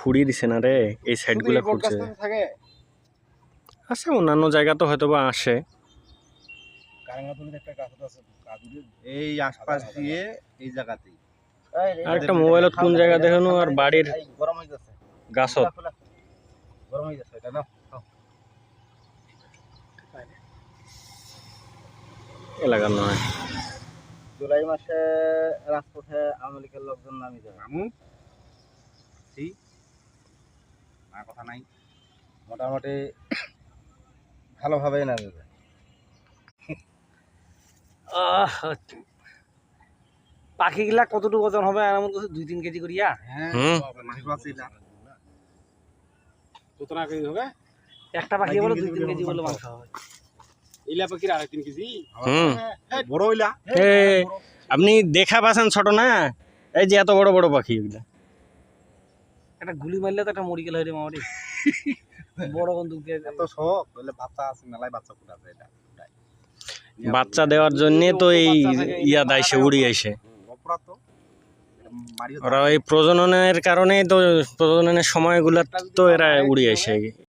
ফুড়িয়ে দিছে না রে, এই সাইডগুলো খুঁড়ছে। আচ্ছা অন্যান্য জায়গা তো হয়তো বা আসে। এই আশপাশ দিয়ে এই জায়গাতেই আর একটা মোবাইলত কোন জায়গা দেখানো আর বাড়ির গরম হয়ে যাচ্ছে, গাছত গরম হয়ে যাচ্ছে এটা না। এলাকার নয়। জুলাই মাসে রাজপথে আওয়ামী লীগের লোকজন নামি যাবে। আর কথা নাই, মোটামুটি ভালোভাবেই নামে যাবে। পাখিগুলা কতটুকু ওজন হবে? আর আমার কাছে 2-3 কেজি করিয়া। একটা পাখি বলে 2-3 কেজি বলে মাংস হয়। ইলা পাখির 2.5-3 কেজি। বড় ইলা আপনি দেখা পাচ্ছেন ছোট না, এই যে এত বড় বড় পাখি এগুলা। একটা গুলি মারলে তো একটা মরি গেল রে মামারি। বড় বন্দুক দিয়ে এত শখ বলে বাচ্চা আছে, মেলায় বাচ্চা ফুটা আছে। এটা বাচ্চা দেওয়ার জন্য তো এই ইয়া দাইছে উড়ি আইছে। অপরাধ তো ওরা এই প্রজননের কারণে তো, প্রজননের সময়গুলা তো এরা উড়ি আইছে।